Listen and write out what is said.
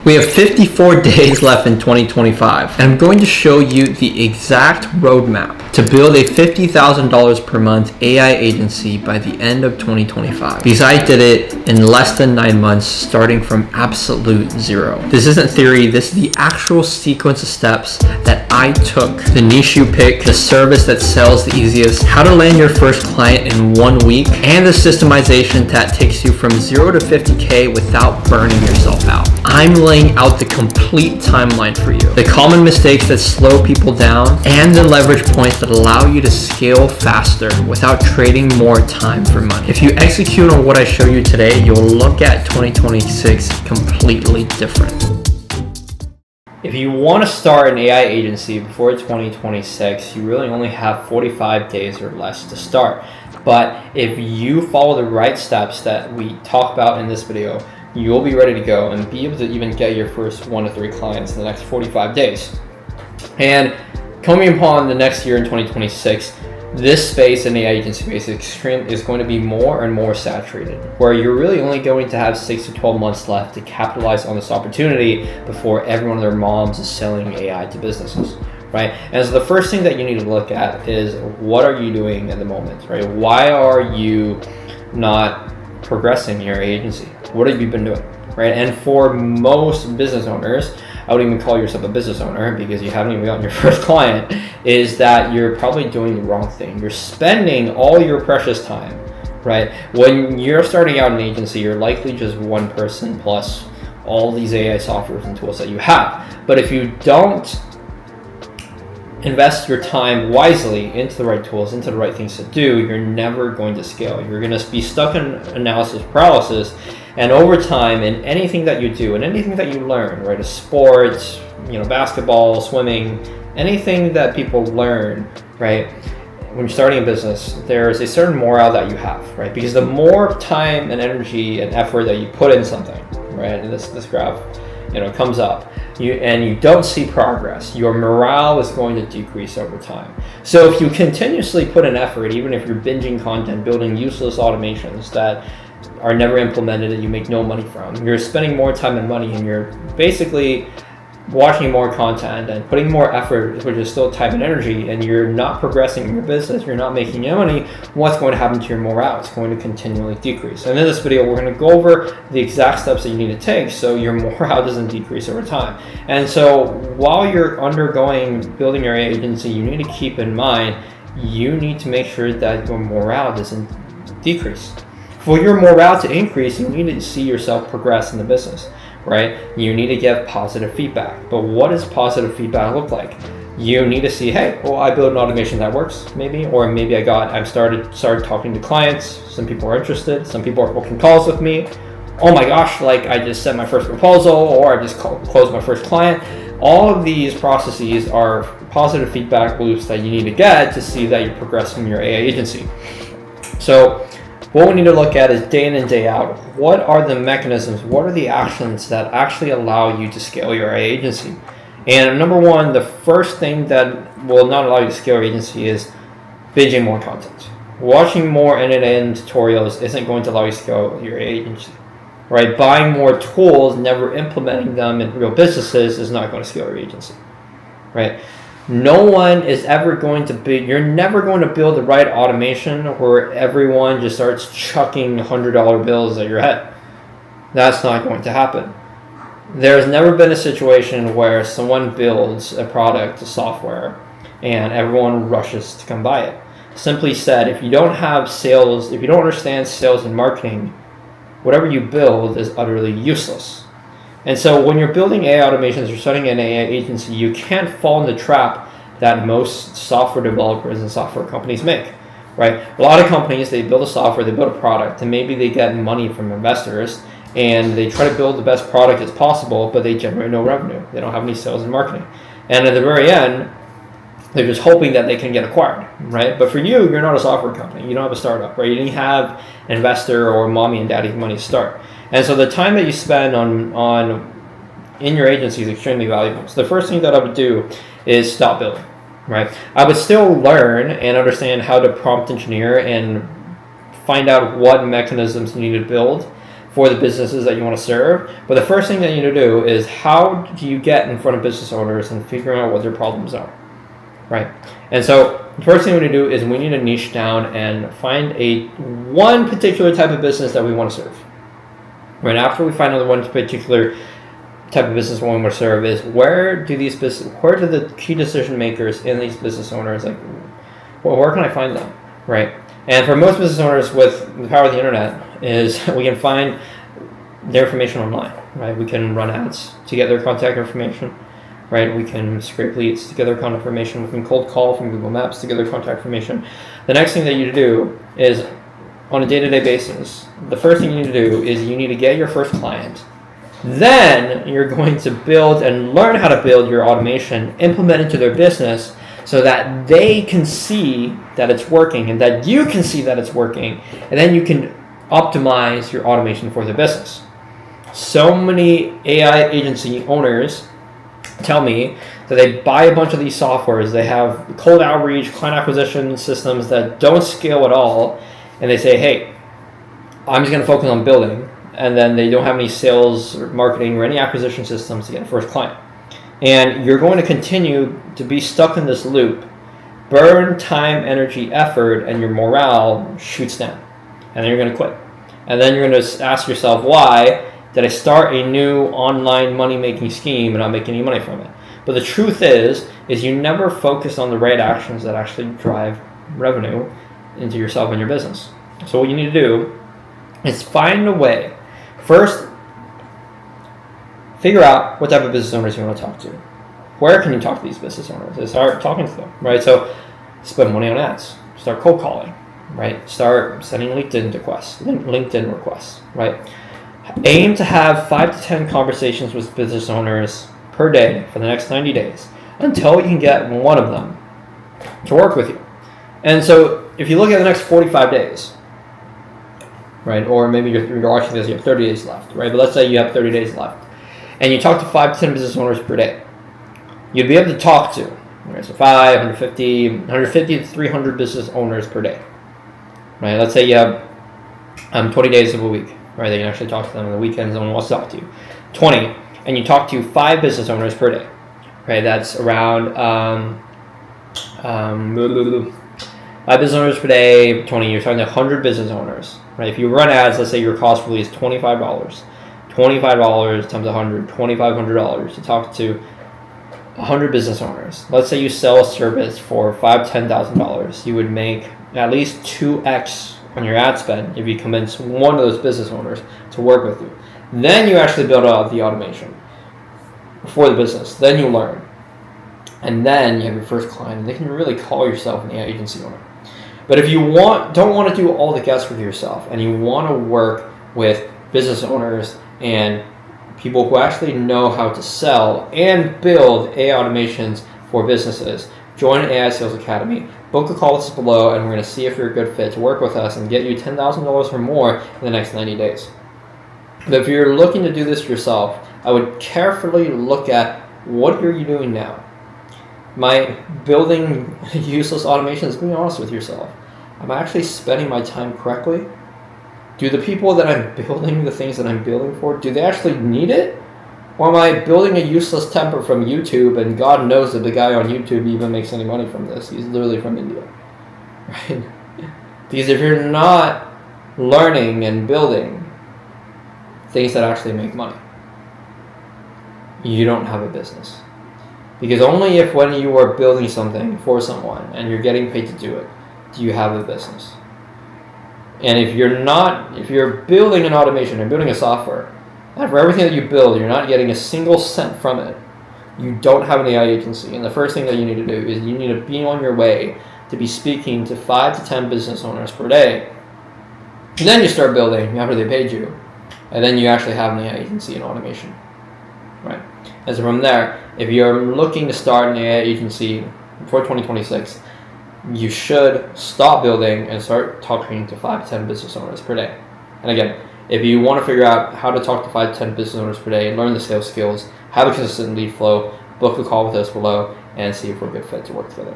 We have 54 days left in 2025, and I'm going to show you the exact roadmap to build a $50,000 per month AI agency by the end of 2025. Because I did it in less than 9 months, starting from absolute zero. This isn't theory, this is the actual sequence of steps that I took. The niche you pick, the service that sells the easiest, how to land your first client in 1 week, and the systemization that takes you from 0 to 50K without burning yourself out. I'm laying out the complete timeline for you, the common mistakes that slow people down, and the leverage points that allow you to scale faster without trading more time for money. If you execute on what I show you today, you'll look at 2026 completely different. If you want to start an AI agency before 2026, you really only have 45 days or less to start. But if you follow the right steps that we talk about in this video, you'll be ready to go and be able to even get your first 1 to 3 clients in the next 45 days. And coming upon the next year in 2026, this space in the agency space is going to be more and more saturated, where you're really only going to have 6 to 12 months left to capitalize on this opportunity before everyone and their moms is selling AI to businesses, right? And so the first thing that you need to look at is, what are you doing at the moment, right? Why are you not progressing your agency? What have you been doing, right? And for most business owners, I wouldn't even call yourself a business owner because you haven't even gotten your first client, is that you're probably doing the wrong thing. You're spending all your precious time, right? When you're starting out an agency, you're likely just one person plus all these AI softwares and tools that you have. But if you don't invest your time wisely into the right tools, into the right things to do, you're never going to scale. You're going to be stuck in analysis paralysis. And over time, in anything that you do and anything that you learn, right, a sport, basketball, swimming, anything that people learn, right, when you're starting a business, there's a certain morale that you have, right? Because the more time and energy and effort that you put in something, right, and this graph, comes up, you don't see progress, your morale is going to decrease over time. So if you continuously put in effort, even if you're binging content, building useless automations that are never implemented and you make no money from, you're spending more time and money, and you're basically watching more content and putting more effort, which is still time and energy, and you're not progressing in your business, you're not making any money, what's going to happen to your morale? It's going to continually decrease. And in this video, we're going to go over the exact steps that you need to take so your morale doesn't decrease over time. And so while you're building your agency, you need to keep in mind, you need to make sure that your morale doesn't decrease. For your morale to increase, you need to see yourself progress in the business, right? You need to give positive feedback. But what does positive feedback look like? You need to see, hey, I built an automation that works, maybe, or maybe I've started talking to clients. Some people are interested. Some people are booking calls with me. Oh my gosh, I just sent my first proposal, or I just closed my first client. All of these processes are positive feedback loops that you need to get to see that you're progressing your AI agency. So what we need to look at is day in and day out. What are the mechanisms? What are the actions that actually allow you to scale your AI agency? And number one, the first thing that will not allow you to scale your agency is binging more content. Watching more end-to-end tutorials isn't going to allow you to scale your AI agency, right? Buying more tools, never implementing them in real businesses is not going to scale your agency, right? No one is ever going to you're never going to build the right automation where everyone just starts chucking $100 bills at your head. That's not going to happen. There's never been a situation where someone builds a product, a software, and everyone rushes to come buy it. Simply said, if you don't have sales, if you don't understand sales and marketing, whatever you build is utterly useless. And so when you're building AI automations, you're starting an AI agency, you can't fall in the trap that most software developers and software companies make, right? A lot of companies, they build a software, they build a product, and maybe they get money from investors, and they try to build the best product as possible, but they generate no revenue. They don't have any sales and marketing. And at the very end, they're just hoping that they can get acquired, right? But for you, you're not a software company. You don't have a startup, right? You didn't have an investor or mommy and daddy money to start. And so the time that you spend in your agency is extremely valuable. So the first thing that I would do is stop building, right? I would still learn and understand how to prompt engineer and find out what mechanisms you need to build. for the businesses that you want to serve. But the first thing that you need to do is, how do you get in front of business owners and figuring out what their problems are, right? And so the first thing we need to do is we need to niche down and find one particular type of business that we want to serve. Right after we find out one particular type of business we want to serve, is where do the key decision makers in these business owners, like, well, where can I find them, right? And for most business owners, with the power of the internet, is we can find their information online, right? We can run ads to get their contact information, right? We can scrape leads to get their contact information. We can cold call from Google Maps to get their contact information. The next thing that you do is, on a day-to-day basis, the first thing you need to do is you need to get your first client. Then you're going to build and learn how to build your automation, implement it to their business, so that they can see that it's working and that you can see that it's working, and then you can optimize your automation for the business. So many AI agency owners tell me that they buy a bunch of these softwares. They have cold outreach, client acquisition systems that don't scale at all, and they say, hey, I'm just going to focus on building, and then they don't have any sales or marketing or any acquisition systems to get a first client. And you're going to continue to be stuck in this loop, burn time, energy, effort, and your morale shoots down. And then you're going to quit. And then you're going to ask yourself, why did I start a new online money-making scheme and not make any money from it? But the truth is you never focus on the right actions that actually drive revenue into yourself and your business. So what you need to do is find a way. First, figure out what type of business owners you want to talk to. Where can you talk to these business owners? And start talking to them, right? So spend money on ads. Start cold calling, right? Start sending LinkedIn requests, right? Aim to have 5 to 10 conversations with business owners per day for the next 90 days until you can get one of them to work with you. And so if you look at the next 45 days, right, or maybe you're watching this, you have 30 days left, right? But let's say you have 30 days left, and you talk to 5 to 10 business owners per day. You'd be able to talk to, right, so 150 to 300 business owners per day, right? Let's say you have 20 days of a week, right? They can actually talk to them on the weekends. Someone wants to talk to you. 20, and you talk to 5 business owners per day, right? That's around 5 business owners per day. 20. You're talking to 100 business owners, right? If you run ads, let's say your cost per lead is $25. $25 times 100, $2,500 to talk to 100 business owners. Let's say you sell a service for $5,000, $10,000. You would make at least 2x on your ad spend if you convince one of those business owners to work with you. Then you actually build out the automation for the business. Then you learn. And then you have your first client, and they can really call yourself an AI agency owner. But if you don't want to do all the guesswork yourself, and you want to work with business owners and people who actually know how to sell and build AI automations for businesses, join AI Sales Academy. Book a call with us below, and we're going to see if you're a good fit to work with us and get you $10,000 or more in the next 90 days. But if you're looking to do this yourself, I would carefully look at what are you doing now. Am I building useless automations? Be honest with yourself. Am I actually spending my time correctly? Do the people that I'm building the things that I'm building for, do they actually need it? Or am I building a useless template from YouTube, and God knows that the guy on YouTube even makes any money from this. He's literally from India. Right? Because if you're not learning and building things that actually make money, you don't have a business. Because only if when you are building something for someone and you're getting paid to do it, do you have a business. And if you're building an automation and building a software, and for everything that you build, you're not getting a single cent from it, you don't have an AI agency. And the first thing that you need to do is you need to be on your way to be speaking to 5 to 10 business owners per day. And then you start building after they paid you. And then you actually have an AI agency and automation. Right? And so from there, if you're looking to start an AI agency before 2026, you should stop building and start talking to 5 to 10 business owners per day. And again, if you want to figure out how to talk to 5 to 10 business owners per day, learn the sales skills, have a consistent lead flow, book a call with us below, and see if we're a good fit to work together.